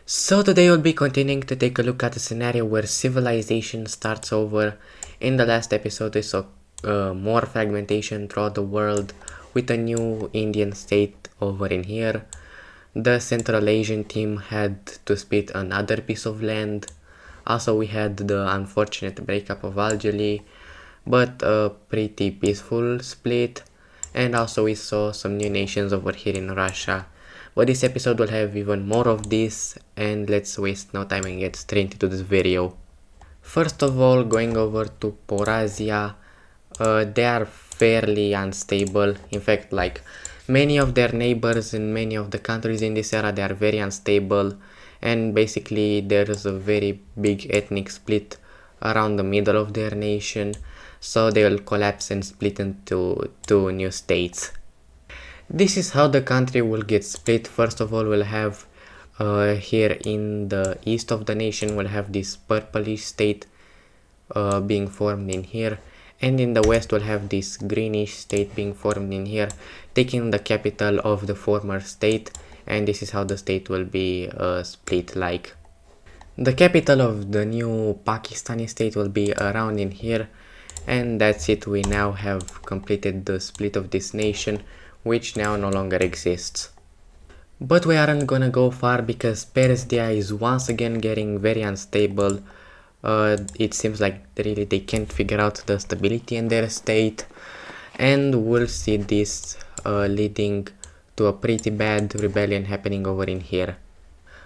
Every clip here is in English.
So today we'll be continuing to take a look at a scenario where civilization starts over. In the last episode we saw more fragmentation throughout the world with a new Indian state over in here. The Central Asian team had to split another piece of land. Also we had the unfortunate breakup of Algeria, but a pretty peaceful split. And also we saw some new nations over here in Russia. But this episode will have even more of this, and let's waste no time and get straight into this video. First of all, going over to Porazia, they are fairly unstable. In fact, like many of their neighbors in many of the countries in this era, they are very unstable, and basically there's a very big ethnic split around the middle of their nation, so they will collapse and split into two new states. This is how the country will get split. First of all, we'll have here in the east of the nation, we'll have this purplish state being formed in here, and in the west we'll have this greenish state being formed in here, taking the capital of the former state, and this is how the state will be split like. The capital of the new Pakistani state will be around in here, and that's it. We now have completed the split of this nation, which now no longer exists. But we aren't gonna go far because Persia is once again getting very unstable. It seems like really they can't figure out the stability in their state, and we'll see this leading to a pretty bad rebellion happening over in here.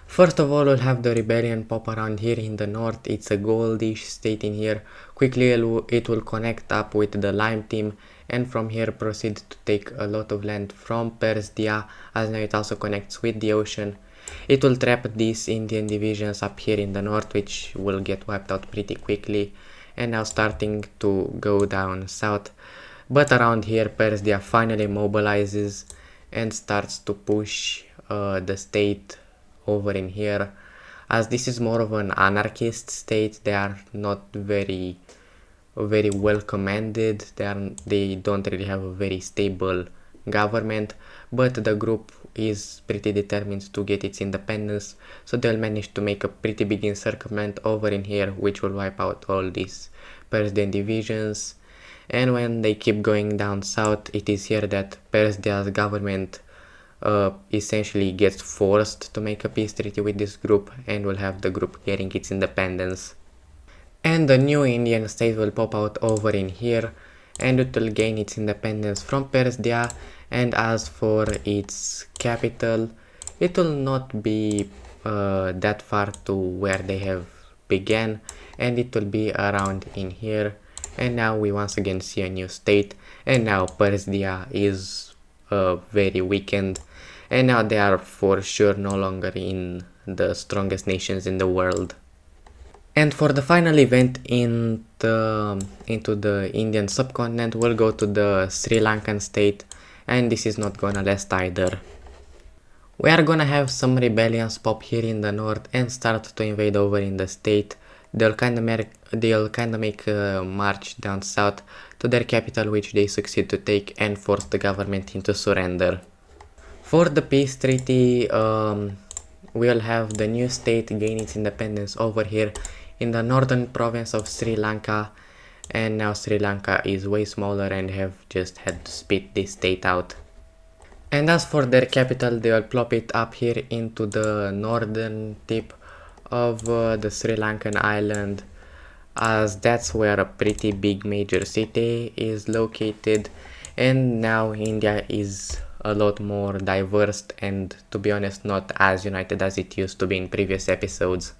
First of all, we'll have the rebellion pop around here in the north. It's a goldish state in here. Quickly it will connect up with the Lime team, and from here proceed to take a lot of land from Persia, as now it also connects with the ocean. It will trap these Indian divisions up here in the north, which will get wiped out pretty quickly, and now starting to go down south. But around here Persia finally mobilizes and starts to push the state over in here, as this is more of an anarchist state. They are not very well commanded. They don't really have a very stable government, but the group is pretty determined to get its independence, so they'll manage to make a pretty big encirclement over in here, which will wipe out all these Persian divisions. And when they keep going down south, it is here that Persia's government essentially gets forced to make a peace treaty with this group, and will have the group getting its independence. And the new Indian state will pop out over in here, and it will gain its independence from Persia. And as for its capital, it will not be that far to where they have began, and it will be around in here. And now we once again see a new state, and now Persia is very weakened, and now they are for sure no longer in the strongest nations in the world. And for the final event into the Indian subcontinent, we'll go to the Sri Lankan state, and this is not gonna last either. We are gonna have some rebellions pop here in the north and start to invade over in the state. They'll kinda make a march down south to their capital, which they succeed to take and force the government into surrender. For the peace treaty, we'll have the new state gain its independence over here in the northern province of Sri Lanka, and now Sri Lanka is way smaller and have just had to split this state out. And as for their capital, they will plop it up here into the northern tip of the Sri Lankan island, as that's where a pretty big major city is located. And now India is a lot more diverse and, to be honest, not as united as it used to be in previous episodes.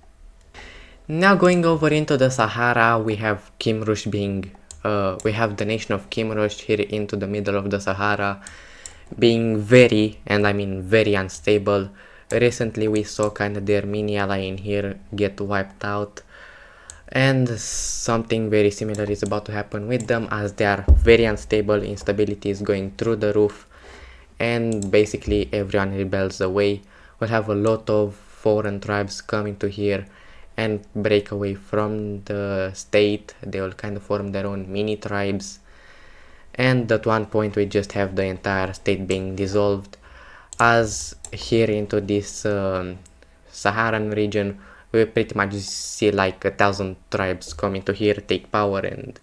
Now going over into the Sahara, we have Kimrush being we have the nation of Kimrush here into the middle of the Sahara, being very, and I mean very, unstable. Recently we saw kind of their mini ally in here get wiped out, and something very similar is about to happen with them, as they are very unstable. Instability is going through the roof, and basically everyone rebels away. We'll have a lot of foreign tribes coming to here and break away from the state. They will kind of form their own mini tribes, and at one point we just have the entire state being dissolved, as here into this Saharan region, we pretty much see like 1,000 tribes coming to here, take power, and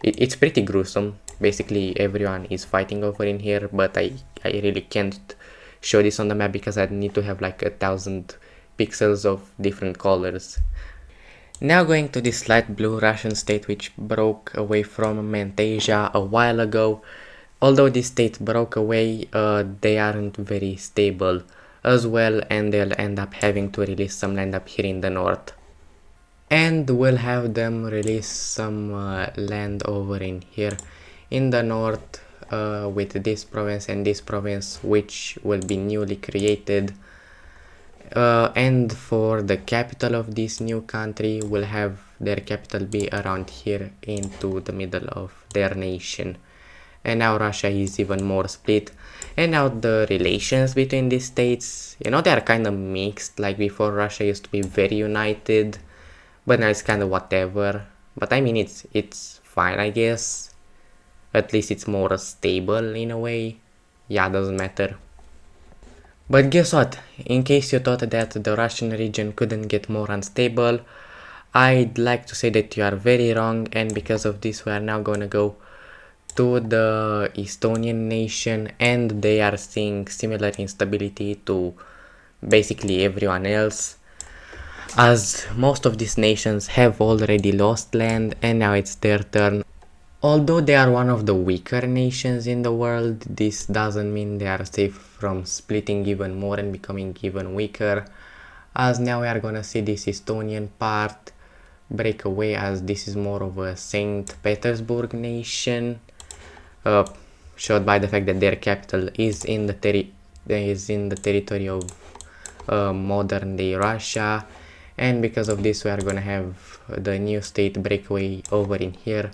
it's pretty gruesome. Basically, everyone is fighting over in here, but I really can't show this on the map because I need to have like 1,000 pixels of different colors. Now going to this light blue Russian state which broke away from Mantasia a while ago. Although this state broke away, they aren't very stable as well, and they'll end up having to release some land up here in the north. And we'll have them release some land over in here in the north with this province and this province, which will be newly created. And for the capital of this new country, will have their capital be around here into the middle of their nation. And now Russia is even more split, and now the relations between these states, you know, they are kind of mixed. Like before, Russia used to be very united, but now it's kind of whatever. But I mean, it's fine, I guess. At least it's more stable in a way. Yeah, doesn't matter. But guess what? In case you thought that the Russian region couldn't get more unstable, I'd like to say that you are very wrong, and because of this we are now gonna go to the Estonian nation, and they are seeing similar instability to basically everyone else, as most of these nations have already lost land and now it's their turn. Although they are one of the weaker nations in the world, this doesn't mean they are safe from splitting even more and becoming even weaker, as now we are gonna see this Estonian part break away, as this is more of a St. Petersburg nation, showed by the fact that their capital is in the territory of modern day Russia, and because of this we are gonna have the new state breakaway over in here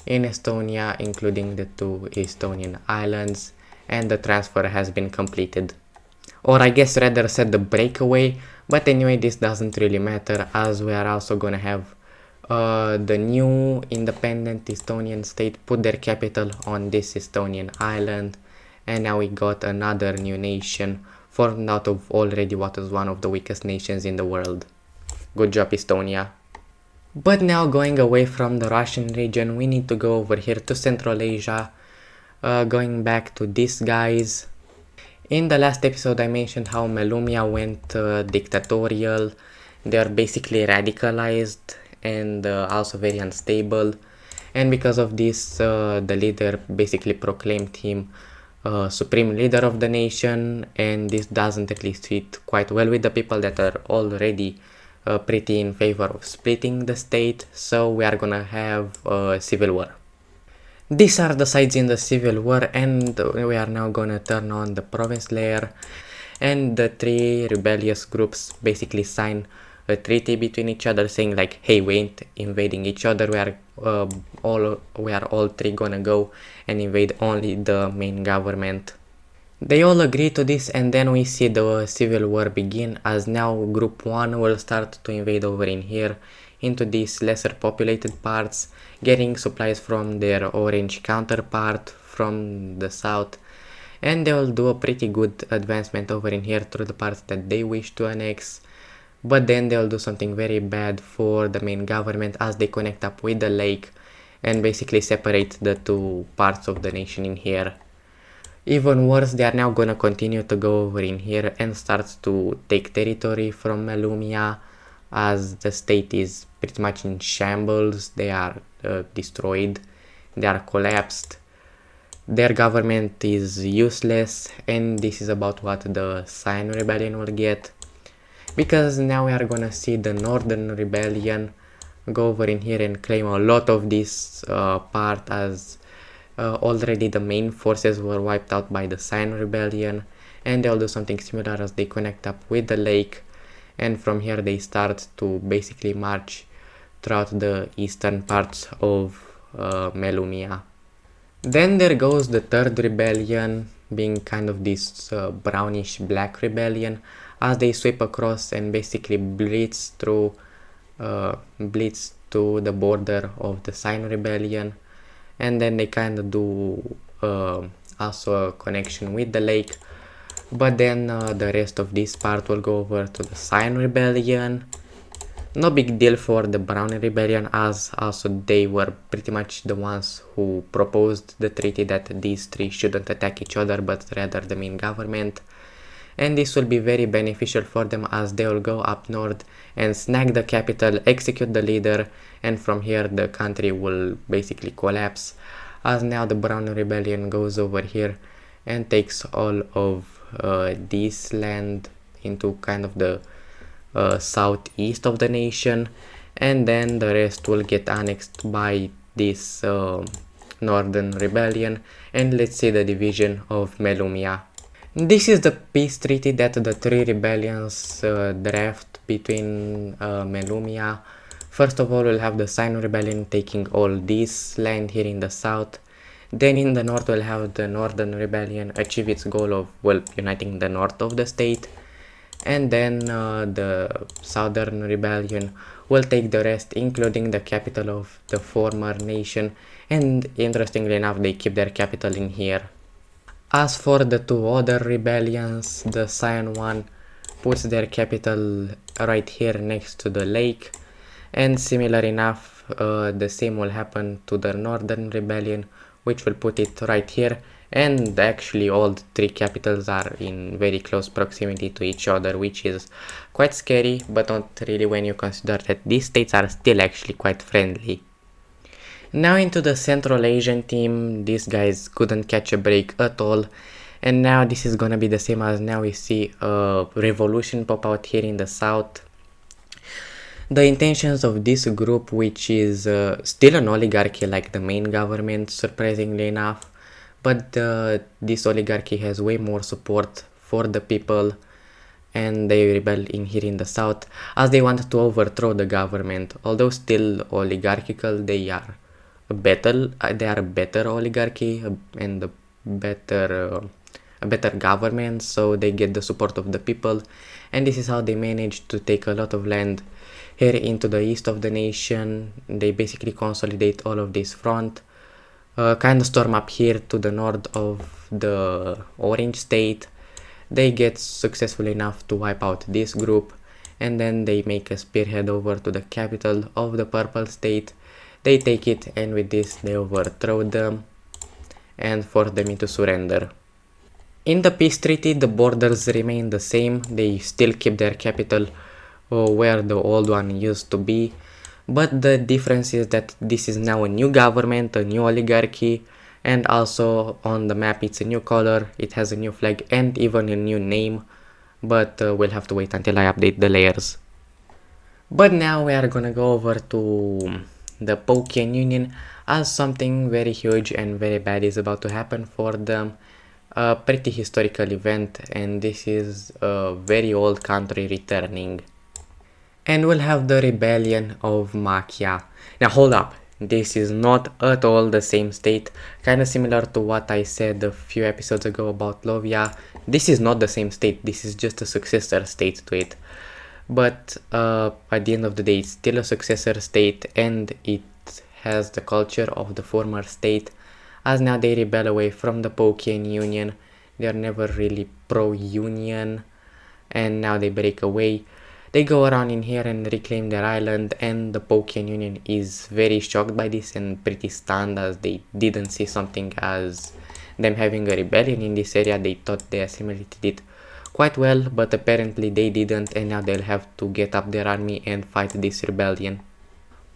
in Estonia, including the 2 Estonian islands, and the transfer has been completed. Or I guess rather said the breakaway, but anyway, this doesn't really matter, as we are also gonna have the new independent Estonian state put their capital on this Estonian island, and now we got another new nation formed out of already what is one of the weakest nations in the world. Good job, Estonia. But now going away from the Russian region, we need to go over here to Central Asia, going back to these guys. In the last episode I mentioned how Melumia went dictatorial. They are basically radicalized and also very unstable, and because of this the leader basically proclaimed him supreme leader of the nation, and this doesn't at least fit quite well with the people that are already pretty in favor of splitting the state, so we are gonna have a civil war. These are the sides in the civil war, and we are now gonna turn on the province layer, and the 3 rebellious groups basically sign a treaty between each other saying like, hey, we ain't invading each other, we are all 3 gonna go and invade only the main government. They all agree to this, and then we see the civil war begin, as now group 1 will start to invade over in here into these lesser populated parts, getting supplies from their orange counterpart from the south, and they will do a pretty good advancement over in here through the parts that they wish to annex, but then they'll do something very bad for the main government as they connect up with the lake and basically separate the 2 parts of the nation in here. Even worse, they are now gonna continue to go over in here and start to take territory from Melumia, as the state is pretty much in shambles. They are destroyed, they are collapsed, their government is useless, and this is about what the Sign Rebellion will get, because now we are gonna see the Northern Rebellion go over in here and claim a lot of this part, as already the main forces were wiped out by the Sign Rebellion, and they'll do something similar as they connect up with the lake, and from here they start to basically march throughout the eastern parts of Melumia. Then there goes the 3rd rebellion, being kind of this brownish black rebellion, as they sweep across and basically blitz to the border of the Sign Rebellion, and then they kind of do also a connection with the lake, But then the rest of this part will go over to the Cyan Rebellion. No big deal for the Brown Rebellion, as also they were pretty much the ones who proposed the treaty that these three shouldn't attack each other but rather the main government. And this will be very beneficial for them as they will go up north and snag the capital, execute the leader, and from here the country will basically collapse, as now the Brown Rebellion goes over here and takes all of this land into kind of the southeast of the nation, and then the rest will get annexed by this Northern Rebellion, and let's say the division of Melumia. This is the peace treaty that the three rebellions draft between Melumia. First of all, we'll have the Cyan Rebellion taking all this land here in the south. Then in the north, we'll have the Northern Rebellion achieve its goal of, well, uniting the north of the state. And then the Southern Rebellion will take the rest, including the capital of the former nation. And interestingly enough, they keep their capital in here. As for the two other rebellions, the Cyan one puts their capital right here next to the lake, and similar enough, the same will happen to the Northern Rebellion, which will put it right here, and actually all the three capitals are in very close proximity to each other, which is quite scary, but not really when you consider that these states are still actually quite friendly. Now into the Central Asian team, these guys couldn't catch a break at all, and now this is gonna be the same as now we see a revolution pop out here in the south. The intentions of this group, which is still an oligarchy like the main government, surprisingly enough, but this oligarchy has way more support for the people, and they rebel in here in the south as they want to overthrow the government. Although still oligarchical, they are a better oligarchy and a better government, so they get the support of the people, and this is how they managed to take a lot of land here into the east of the nation. They basically consolidate all of this front, kind of storm up here to the north of the Orange State. They get successful enough to wipe out this group, and then they make a spearhead over to the capital of the Purple State. They take it, and with this they overthrow them and force them into surrender. In the peace treaty, the borders remain the same. They still keep their capital where the old one used to be, but the difference is that this is now a new government, a new oligarchy, and also on the map it's a new color, it has a new flag, and even a new name, but we'll have to wait until I update the layers. But now we are gonna go over to the Pokian Union, as something very huge and very bad is about to happen for them. A pretty historical event, and this is a very old country returning. And we'll have the rebellion of Makia. Now hold up, this is not at all the same state, kind of similar to what I said a few episodes ago about Lovia. This is not the same state, this is just a successor state to it. But at the end of the day, it's still a successor state, and it has the culture of the former state, as now they rebel away from the Pokian Union. They are never really pro-union, and now they break away. They go around in here and reclaim their island, and the Pokian Union is very shocked by this and pretty stunned, as they didn't see something as them having a rebellion in this area. They thought they assimilated it quite well, but apparently they didn't, and now they'll have to get up their army and fight this rebellion.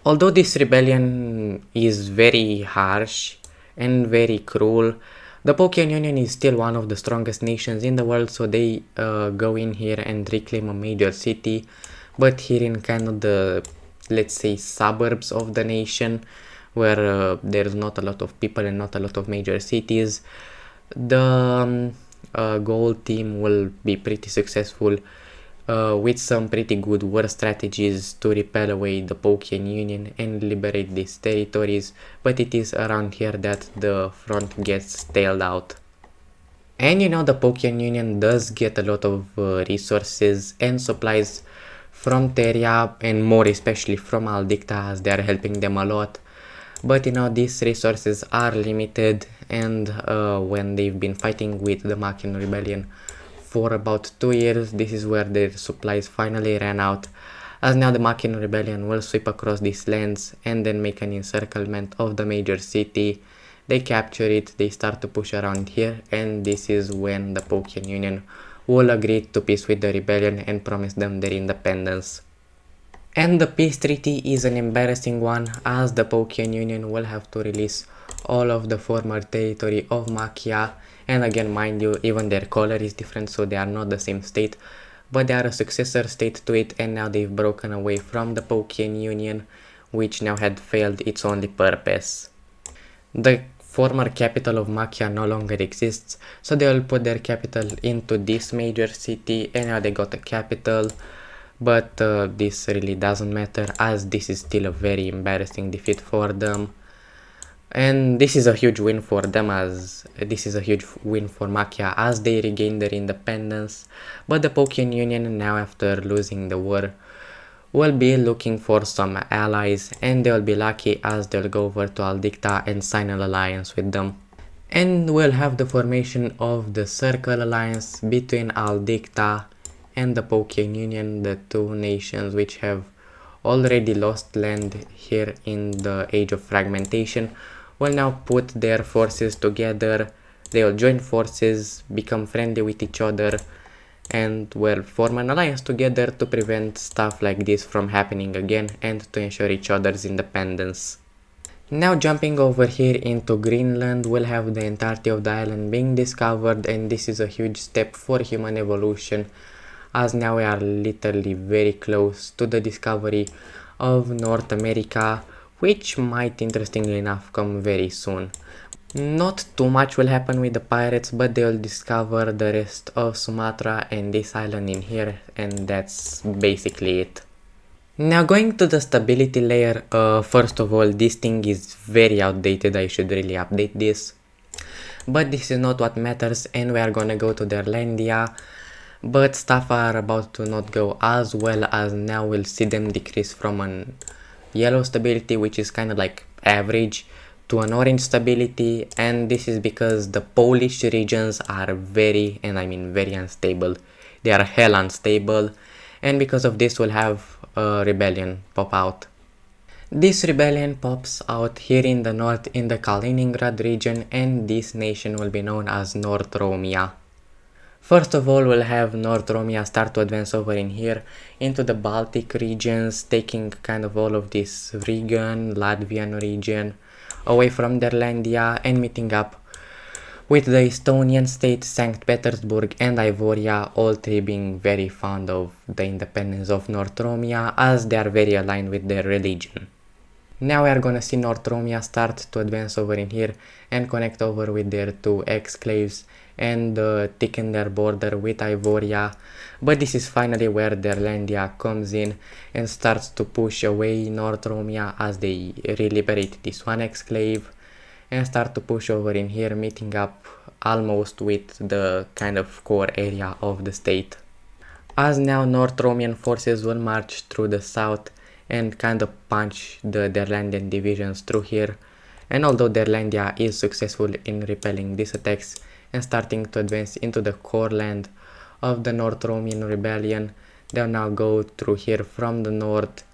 Although this rebellion is very harsh and very cruel, the Pokian Union is still one of the strongest nations in the world, so they go in here and reclaim a major city, but here in kind of the, let's say, suburbs of the nation, where there's not a lot of people and not a lot of major cities. The gold team will be pretty successful with some pretty good war strategies to repel away the Pokian Union and liberate these territories, but it is around here that the front gets stalled out. And you know, the Pokian Union does get a lot of resources and supplies from Teria, and more especially from Aldicta, as they are helping them a lot. But you know, these resources are limited, and when they've been fighting with the Makian Rebellion for about 2 years. This is where their supplies finally ran out, as now the Machian rebellion will sweep across these lands and then make an encirclement of the major city. They capture it, they start to push around here, and this is when the Pokian Union will agree to peace with the rebellion and promise them their independence. And the peace treaty is an embarrassing one, as the Pokian Union will have to release all of the former territory of Machia. And again, mind you, even their color is different, so they are not the same state, but they are a successor state to it, and now they've broken away from the Pokian Union, which now had failed its only purpose. The former capital of Machia no longer exists, so they will put their capital into this major city, and now they got a capital. But this really doesn't matter, as this is still a very embarrassing defeat for them. And this is a huge win for them, as this is a huge win for Machia, as they regain their independence. But the Pokian Union, now after losing the war, will be looking for some allies, and they'll be lucky as they'll go over to Aldicta and sign an alliance with them. And we'll have the formation of the Circle Alliance between Aldicta and the Pokian Union, the two nations which have already lost land here in the Age of Fragmentation, will now put their forces together. They will join forces, become friendly with each other, and will form an alliance together to prevent stuff like this from happening again and to ensure each other's independence. Now jumping over here into Greenland, we'll have the entirety of the island being discovered, and this is a huge step for human evolution, as now we are literally very close to the discovery of North America, which might interestingly enough come very soon. Not too much will happen with the pirates, but they will discover the rest of Sumatra and this island in here, and that's basically it. Now going to the stability layer, first of all, this thing is very outdated, I should really update this. But this is not what matters, and we are gonna go to Derlandia. But stuff are about to not go as well, as now we'll see them decrease from an yellow stability, which is kind of like average, to an orange stability, and this is because the Polish regions are very, and I mean very unstable. They are hell unstable, and because of this we'll have a rebellion pop out. This rebellion pops out here in the north in the Kaliningrad region, and this nation will be known as North Romia. First of all, we'll have North Romia start to advance over in here into the Baltic regions, taking kind of all of this Rigan, Latvian region away from Derlandia, and meeting up with the Estonian state, St. Petersburg and Ivoria, all three being very fond of the independence of North Romia, as they are very aligned with their religion. Now we are gonna see North Romia start to advance over in here and connect over with their two exclaves and thicken their border with Ivoria, but this is finally where Derlandia comes in and starts to push away North Romia as they re-liberate this one exclave and start to push over in here, meeting up almost with the kind of core area of the state. As now North Romian forces will march through the south and kind of punch the Derlandian divisions through here, and although Derlandia is successful in repelling these attacks and starting to advance into the core land of the North Romian rebellion, they'll now go through here from the north.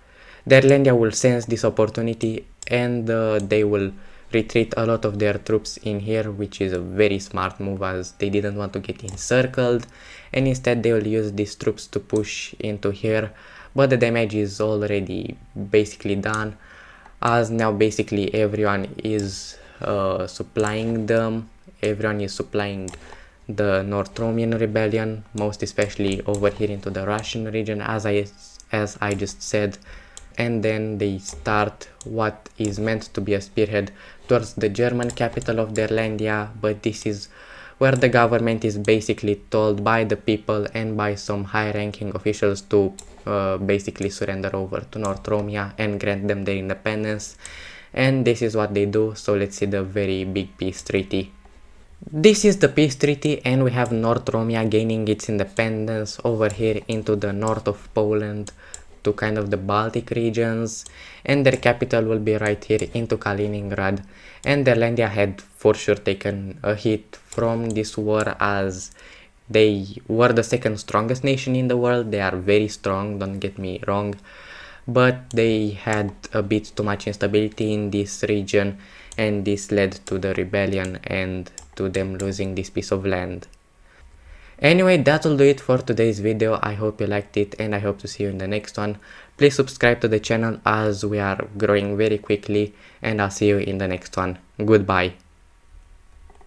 Derlandia will sense this opportunity, and they will retreat a lot of their troops in here, which is a very smart move, as they didn't want to get encircled, and instead they will use these troops to push into here. But the damage is already basically done, as now basically everyone is supplying them. Everyone is supplying the North Romian rebellion, most especially over here into the Russian region, as I just said. And then they start what is meant to be a spearhead towards the German capital of Derlandia, but this is where the government is basically told by the people and by some high-ranking officials to basically surrender over to North Romia and grant them their independence, and this is what they do. So let's see the very big peace treaty. This is the peace treaty, and we have North Romia gaining its independence over here into the north of Poland to kind of the Baltic regions, and their capital will be right here into Kaliningrad. And Derlandia had for sure taken a hit from this war, as They were the second strongest nation in the world. They are very strong, don't get me wrong, but they had a bit too much instability in this region, and this led to the rebellion and to them losing this piece of land. Anyway, that'll do it for today's video. I hope you liked it, and I hope to see you in the next one. Please subscribe to the channel as we are growing very quickly, and I'll see you in the next one. Goodbye.